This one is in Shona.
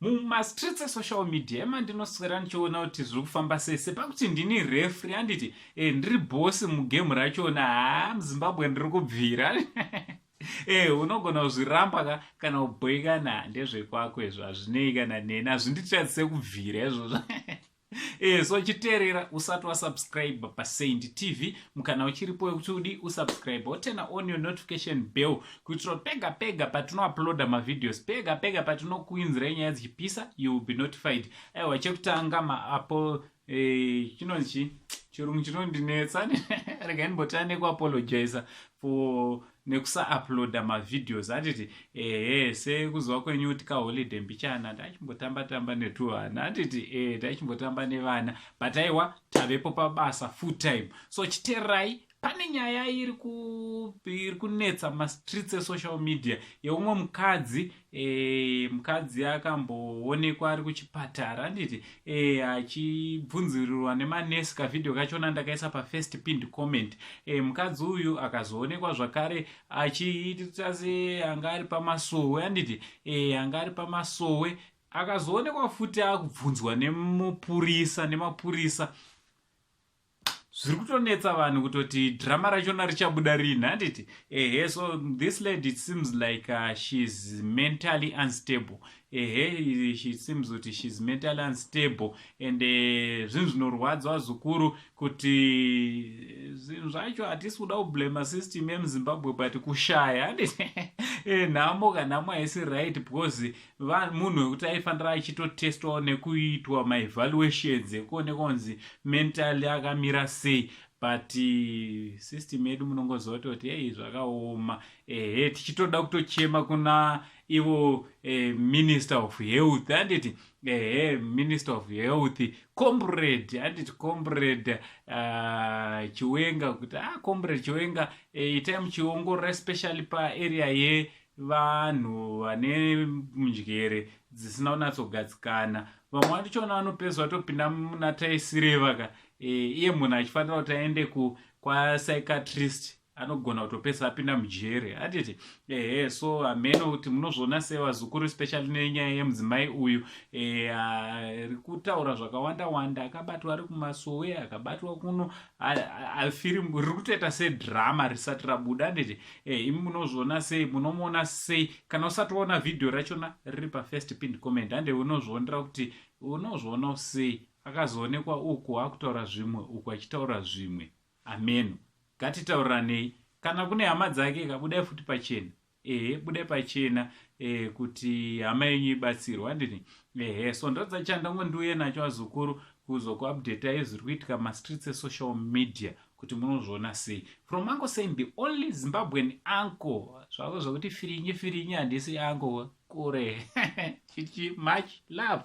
mumastreets esocial media ndinoswera ndichiona kuti zviri kufamba sei sepakuti ndini refri handiti ndiri bosi mugemu rachona muzimbabwe ndiri kubvira unogona kuzviramba kana kubhoikana ndezvekwako izvo hazvinei kana neni hazvinditiratidze kubvira izvozvo so chiteerera usati wasubscribe paSaint TV mukana uchiripo wekuti udi usubscribe wotena on your notification bell kuitira pega pega patinouploada mavideos pega pega patinokuinzirai nyaya dzichipisa you will be notified. Aiwa chekutanga maapo chinonzi chirungu chinondinetsa regai ndimbotane nekuapologiza for nekusauploada mavideos handiti sekuzwa kwenyu kuti kaholiday mbichana ndachimbotamba netuhana handiti ndachimbotamba nevana but aiwa tavepo pabasa full time. So chiteererai, pane nyaya iri kunetsa mastreets esocial media yeumwe mukadzi akamboonekwa ari kuchipatara handiti achibvunzirirwa nemanesi kavidhio kachona ndakaisa pafirst pinned comment. Mukadzi uyu akazoonekwa zvakare achiita seanga ari pamasowe handiti anga ari pamasowe akazoonekwa futi akubvunzwa nemapurisa zviri kutonetsa vanhu kutoti drama rachona richabuda rini handiti so this lady, it seems like she's mentally unstable. She seems kuti she's mentally unstable and zvinhu zvinorwadza zvikuru kuti zvinhu zvacho hatisi kuda kublama system yemuzimbabwe but kushaya handiti nhamo kanhamo haisi right because munhu wekuti aifanira achitotestwawo nekuitwa maevaluations ekuonekwa kunzi mentally akamira sei but system yedu munongozoti kuti zvakaoma tichitoda kutochema kuna ivo minister of health handiti minister of health comrade handiti comrade Chiwenga kuti comrade Chiwenga itai muchiongorora especially paarea yevanhu vane njere dzisina kunyatsogadzikana. Vamwe vatichona vanopedzwa vatopinda muna taisireva iye munhu achifanira kuti aende kwapsychiatrist anogona kutopesa apinda mujere handiti so hameno kuti munozviona sei vazukuru especially nenyaya yemudzimai uyu rikutaura zvakawanda akabatwa ari kumasowe akabatwa kuno riri kutoita sedrama risati rabuda handiti imi munozviona sei, munomuona sei? Kana usati waona vhidhio rachona riri pafirst pinned comment hande unozvionera kuti unozviona sei akazoonekwa uku akutaura zvimwe uku achitaura zvimwe. Ameno ngatitauranei. Kana kune hama dzake kabudai futi pachena budai pachena kuti hama yenyu ibatsirwa handiti so ndodza chandangondiuye nacho azukuru kuzokuupdate zviri kuitika mastreets esocial media kuti munozviona sei. From Uncle saying the only Zimbabwean uncle zvako zvokuti firinyi handisi uncle kure chichi much love.